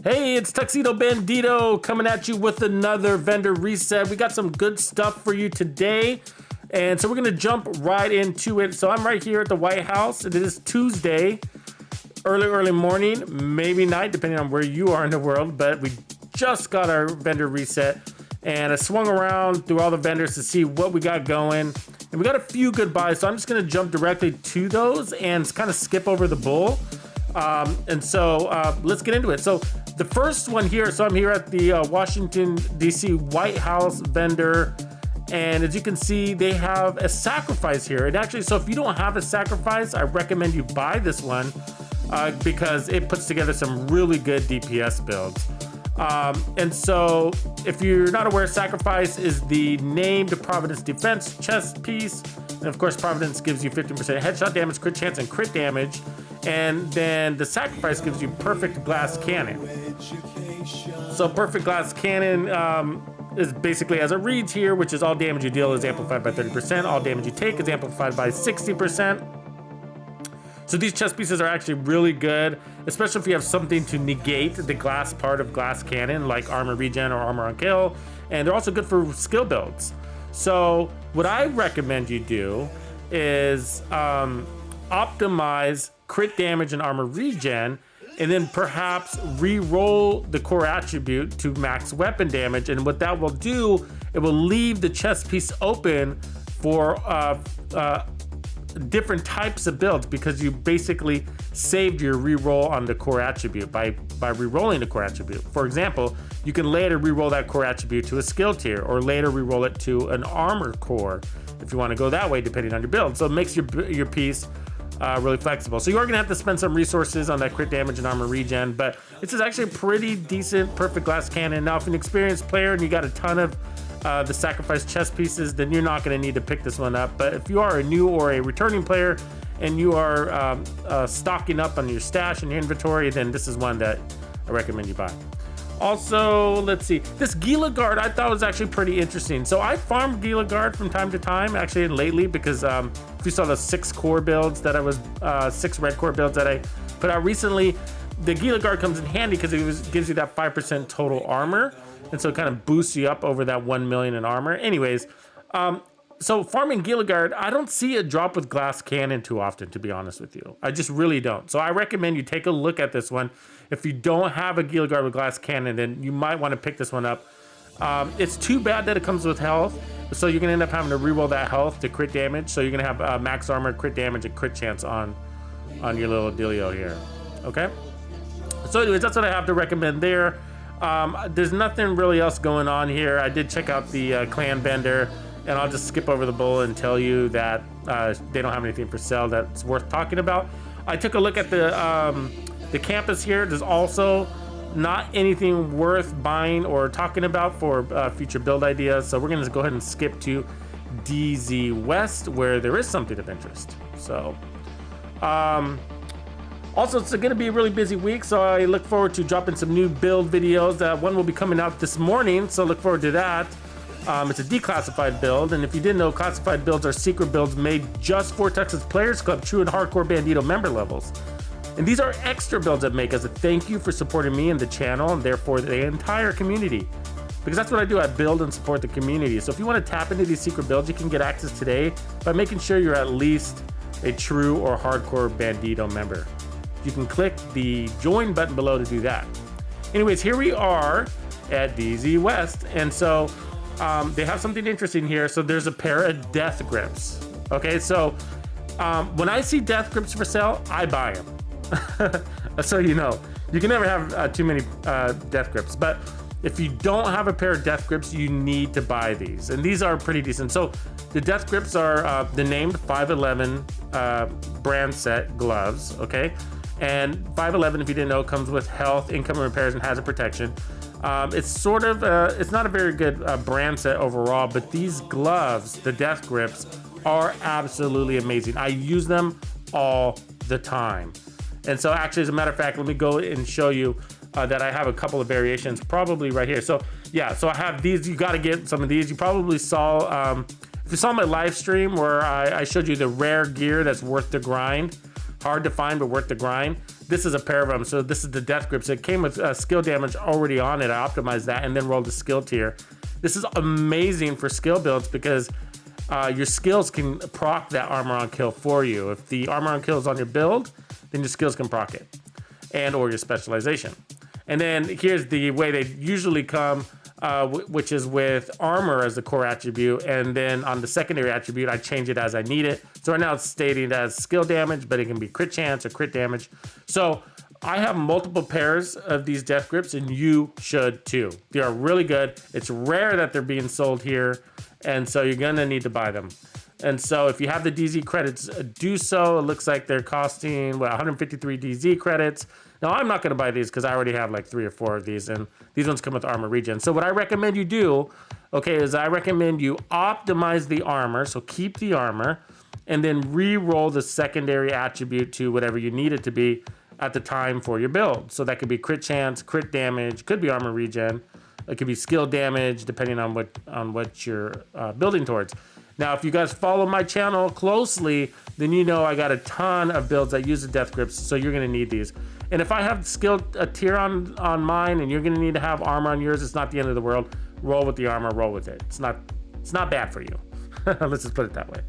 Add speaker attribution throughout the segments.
Speaker 1: Hey, it's TuxedoBandido coming at you with another vendor reset. We got some good stuff for you today. And so we're going to jump right into it. So I'm right here at the White House. It is Tuesday, early morning, maybe night, depending on where you are in the world. But we just got our vendor reset. And I swung around through all the vendors to see what we got going. And we got a few good buys. So I'm just going to jump directly to those and kind of skip over the bull. Let's get into it. So the first one here, so I'm here at the Washington, D.C. White House vendor. And as you can see, they have a sacrifice here. And actually, so if you don't have a sacrifice, I recommend you buy this one because it puts together some really good DPS builds. And so if you're not aware, sacrifice is the named Providence defense chest piece. And of course, Providence gives you 15% headshot damage, crit chance, and crit damage. And then the sacrifice gives you perfect glass cannon. So perfect glass cannon is basically as it reads here, which is all damage you deal is amplified by 30%. All damage you take is amplified by 60%. So these chest pieces are actually really good, especially if you have something to negate the glass part of glass cannon, like armor regen or armor on kill. And they're also good for skill builds. So what I recommend you do is optimize crit damage and armor regen, and then perhaps re-roll the core attribute to max weapon damage. And what that will do, it will leave the chest piece open for different types of builds, because you basically saved your re-roll on the core attribute by re-rolling the core attribute. For example, you can later re-roll that core attribute to a skill tier, or later re-roll it to an armor core if you want to go that way, depending on your build. So it makes your piece really flexible. So you are going to have to spend some resources on that crit damage and armor regen, but this is actually a pretty decent perfect glass cannon. Now, if you're an experienced player and you got a ton of the sacrifice chest pieces, then you're not going to need to pick this one up. But if you are a new or a returning player and you are stocking up on your stash and your inventory, then this is one that I recommend you buy. Also, let's see, this Gila Guard I thought was actually pretty interesting. So I farmed Gila Guard from time to time, actually lately, because if you saw the 6 core builds that I was, 6 red core builds that I put out recently, the Gila Guard comes in handy because it gives you that 5% total armor. And so it kind of boosts you up over that 1 million in armor. Anyways, so farming Gila Guard, I don't see a drop with glass cannon too often, to be honest with you. I just really don't. So I recommend you take a look at this one. If you don't have a Gila Guard with glass cannon, then you might want to pick this one up. It's too bad that it comes with health. So you're going to end up having to reroll that health to crit damage. So you're going to have max armor, crit damage, and crit chance on your little dealio here. Okay? So anyways, that's what I have to recommend there. There's nothing really else going on here. I did check out the clan vendor, and I'll just skip over the bull and tell you that they don't have anything for sale that's worth talking about. I took a look at the campus here. There's also not anything worth buying or talking about for future build ideas. So we're going to go ahead and skip to DZ West, where there is something of interest. So, also, it's going to be a really busy week, so I look forward to dropping some new build videos. One will be coming out this morning, so look forward to that. It's a declassified build, and if you didn't know, classified builds are secret builds made just for Texas Players Club True and Hardcore Bandito member levels. And these are extra builds I make as a thank you for supporting me and the channel, and therefore the entire community. Because that's what I do, I build and support the community. So if you want to tap into these secret builds, you can get access today by making sure you're at least a True or Hardcore Bandito member. You can click the join button below to do that. Anyways, here we are at DZ West. And so they have something interesting here. So there's a pair of death grips. Okay, so when I see death grips for sale, I buy them. So you know, you can never have too many death grips. But if you don't have a pair of death grips, you need to buy these. And these are pretty decent. So the death grips are the named 511 brand set gloves, okay? And 511, if you didn't know, comes with health, income repairs, and hazard protection. It's sort of, it's not a very good brand set overall, but these gloves, the death grips, are absolutely amazing. I use them all the time. And so actually, as a matter of fact, let me go and show you that I have a couple of variations probably right here. So yeah, so I have these. You got to get some of these. You probably saw, if you saw my live stream where I showed you the rare gear that's worth the grind. Hard to find, but worth the grind. this is a pair of them. So this is the death grips. It came with skill damage already on it. I optimized that and then rolled the skill tier. This is amazing for skill builds because your skills can proc that armor on kill for you. If the armor on kill is on your build, then your skills can proc it, and or your specialization. And then here's the way they usually come, which is with armor as the core attribute, and then on the secondary attribute, I change it as I need it. So right now it's stated as skill damage, but it can be crit chance or crit damage. So I have multiple pairs of these death grips, and you should too. They are really good. It's rare that they're being sold here, and so you're gonna need to buy them. And so if you have the DZ credits, do so. It looks like they're costing, 153 DZ credits. Now, I'm not gonna buy these because I already have like 3 or 4 of these, and these ones come with armor regen. So what I recommend you do, okay, is I recommend you optimize the armor, so keep the armor, and then re-roll the secondary attribute to whatever you need it to be at the time for your build. So that could be crit chance, crit damage, could be armor regen, it could be skill damage, depending on what you're building towards. Now, if you guys follow my channel closely, then you know I got a ton of builds that use the death grips, so you're gonna need these. And if I have skill tier on mine, and you're gonna need to have armor on yours, it's not the end of the world. Roll with the armor, roll with it. It's not bad for you. Let's just put it that way.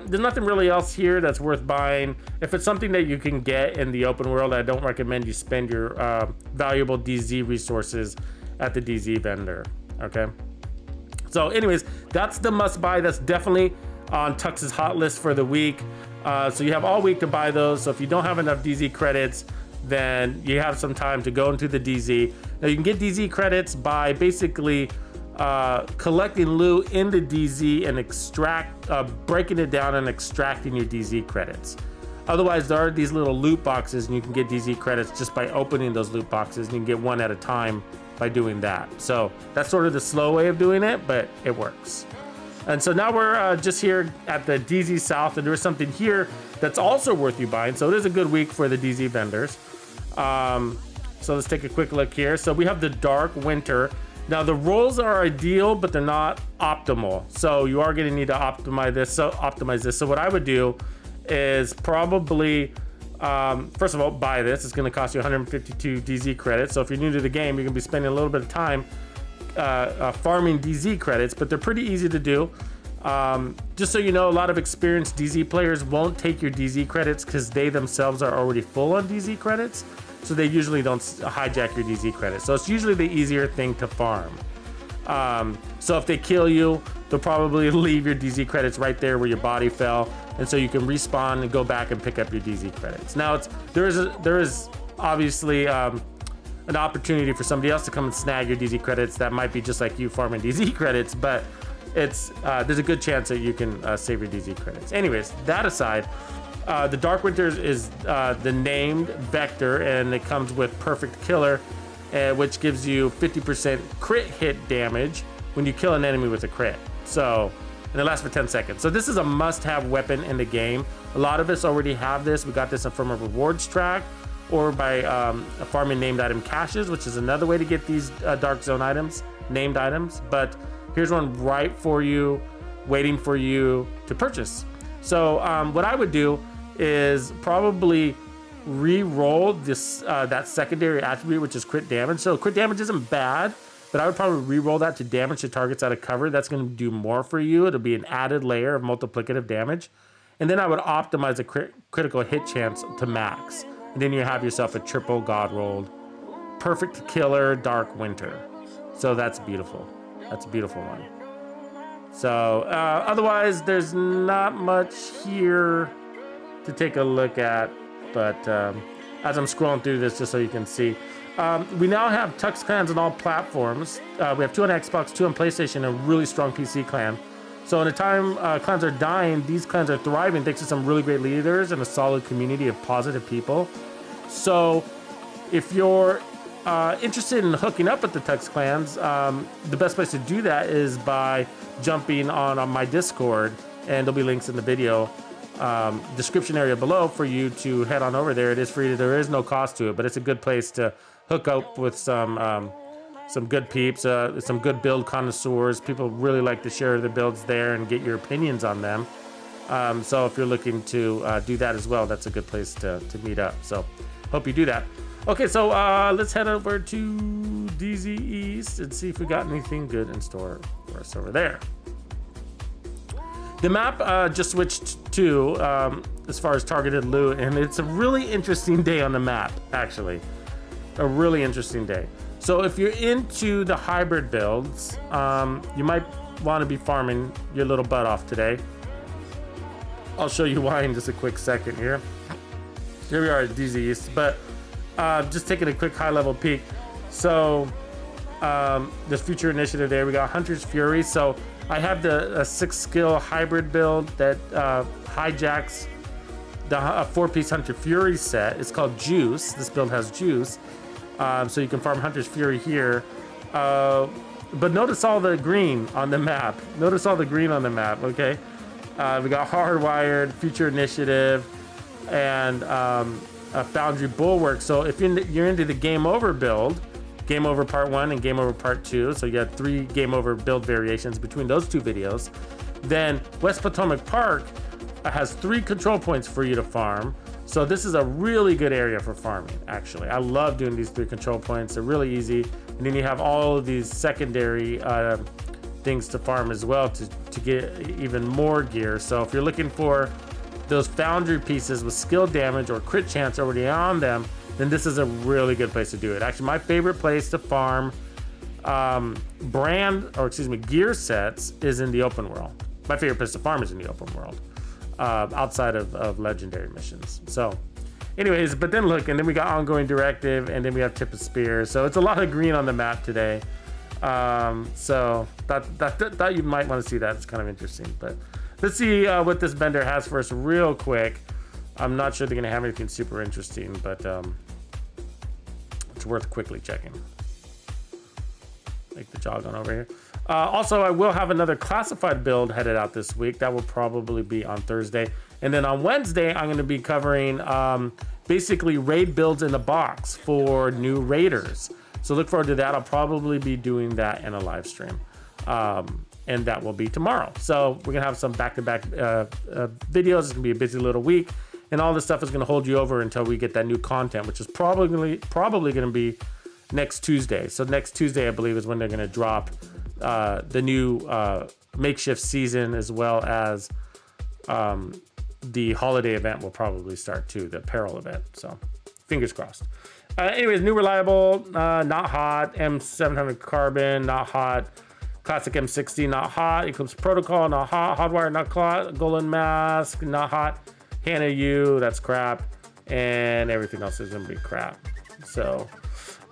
Speaker 1: There's nothing really else here that's worth buying. If it's something that you can get in the open world, I don't recommend you spend your valuable DZ resources at the DZ vendor, okay? So anyways, that's the must buy. That's definitely on Tux's hot list for the week. So you have all week to buy those. So if you don't have enough DZ credits, then you have some time to go into the DZ. Now you can get DZ credits by basically collecting loot in the DZ and breaking it down and extracting your DZ credits. Otherwise, there are these little loot boxes, and you can get DZ credits just by opening those loot boxes, and you can get one at a time by doing that. So that's sort of the slow way of doing it, but it works. And so now we're just here at the DZ South, and there's something here that's also worth you buying. So it is a good week for the DZ vendors. So let's take a quick look here. So we have the Dark Winter. Now the rolls are ideal, but they're not optimal. So you are gonna need to optimize this. So what I would do is probably, first of all, buy this. It's gonna cost you 152 DZ credits. So if you're new to the game, you're gonna be spending a little bit of time farming DZ credits, but they're pretty easy to do. Just so you know, a lot of experienced DZ players won't take your DZ credits because they themselves are already full on DZ credits. So they usually don't hijack your DZ credits. So it's usually the easier thing to farm. So if they kill you, they'll probably leave your DZ credits right there where your body fell. And so you can respawn and go back and pick up your DZ credits. Now there is obviously an opportunity for somebody else to come and snag your DZ credits that might be just like you farming DZ credits, but there's a good chance that you can save your DZ credits. Anyways, that aside, the Dark Winter is the named vector, and it comes with Perfect Killer, which gives you 50% crit hit damage when you kill an enemy with a crit. So, and it lasts for 10 seconds. So this is a must-have weapon in the game. A lot of us already have this. We got this from a rewards track, or by farming named item caches, which is another way to get these Dark Zone items, named items. But here's one right for you, waiting for you to purchase. So what I would do is probably re-roll this that secondary attribute, which is crit damage. So crit damage isn't bad, but I would probably re-roll that to damage the targets out of cover. That's going to do more for you. It'll be an added layer of multiplicative damage. And then I would optimize a critical hit chance to max. And then you have yourself a triple god rolled Perfect Killer Dark Winter. So that's beautiful. That's a beautiful one. So otherwise, there's not much here to take a look at, but as I'm scrolling through this, just so you can see, we now have Tux clans on all platforms. We have 2 on Xbox, 2 on PlayStation, and a really strong PC clan. So in a time clans are dying, these clans are thriving thanks to some really great leaders and a solid community of positive people. So if you're interested in hooking up with the Tux clans, the best place to do that is by jumping on my Discord, and there'll be links in the video description area below for you to head on over there. It is free. There is no cost to it, but it's a good place to hook up with some good peeps, some good build connoisseurs. People really like to share their builds there and get your opinions on them. So if you're looking to do that as well, that's a good place to meet up. So hope you do that. Okay, so let's head over to DZ East and see if we got anything good in store for us over there. The map just switched to as far as targeted loot, and it's a really interesting day on the map, actually. A really interesting day. So if you're into the hybrid builds, you might want to be farming your little butt off today. I'll show you why in just a quick second here. Here we are at DZ East, but just taking a quick high-level peek. So this future initiative there, we got Hunter's Fury. So I have the 6-skill hybrid build that hijacks the 4-piece Hunter Fury set. It's called Juice. This build has Juice. So you can farm Hunter's Fury here. But notice all the green on the map. Notice all the green on the map, okay? We got Hardwired, Future Initiative, and a Foundry Bulwark. So if you're into the Game Over build, Game Over Part 1 and Game Over Part 2, so you have 3 Game Over build variations between those 2 videos, then West Potomac Park has 3 control points for you to farm. So this is a really good area for farming, actually. I love doing these 3 control points. They're really easy. And then you have all of these secondary things to farm as well to get even more gear. So if you're looking for those Foundry pieces with skill damage or crit chance already on them, then this is a really good place to do it. Actually, my favorite place to farm gear sets is in the open world. My favorite place to farm is in the open world, outside of legendary missions. So anyways, but then look, and then we got Ongoing Directive, and then we have Tip of Spear. So it's a lot of green on the map today. So thought you might want to see that. It's kind of interesting. But let's see what this vendor has for us real quick. I'm not sure they're going to have anything super interesting, but it's worth quickly checking. Make the jog on over here. Also, I will have another classified build headed out this week. That will probably be on Thursday. And then on Wednesday, I'm going to be covering basically raid builds in a box for new raiders. So look forward to that. I'll probably be doing that in a live stream. And that will be tomorrow. So we're going to have some back-to-back videos. It's going to be a busy little week. And all this stuff is going to hold you over until we get that new content, which is probably going to be next Tuesday. So next Tuesday, I believe, is when they're going to drop the new makeshift season, as well as the holiday event will probably start too, the apparel event. So fingers crossed. Anyways, new reliable, not hot. M700 carbon, not hot. Classic M60, not hot. Eclipse Protocol, not hot. Hardwire, not hot. Golden Mask, not hot. Hannah U, that's crap. And everything else is gonna be crap. So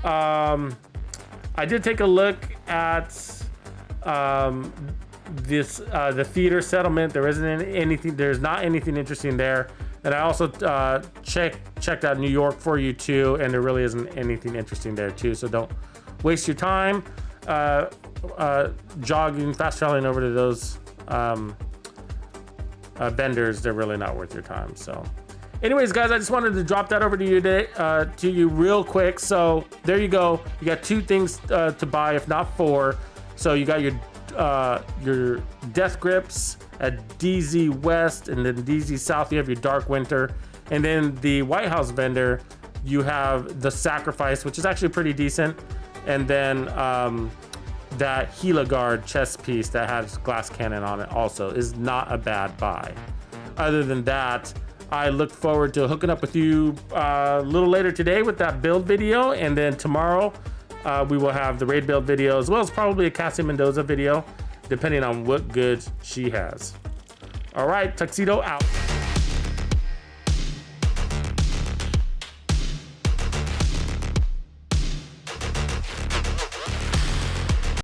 Speaker 1: I did take a look at the theater settlement. There isn't anything. There's not anything interesting there. And I also checked out New York for you too, and there really isn't anything interesting there too. So don't waste your time jogging, fast traveling over to those vendors. They're really not worth your time. So anyways, guys, I just wanted to drop that over to you today, to you real quick. So there you go. You got 2 things to buy, if not 4. So you got your Death Grips at DZ West, and then DZ South you have your Dark Winter, and then the White House vendor you have the Sacrifice, which is actually pretty decent, and then that Gila Guard chest piece that has glass cannon on it also is not a bad buy. Other than that, I look forward to hooking up with you a little later today with that build video, and then tomorrow we will have the raid build video, as well as probably a Cassie Mendoza video, depending on what goods she has. All right, Tuxedo out.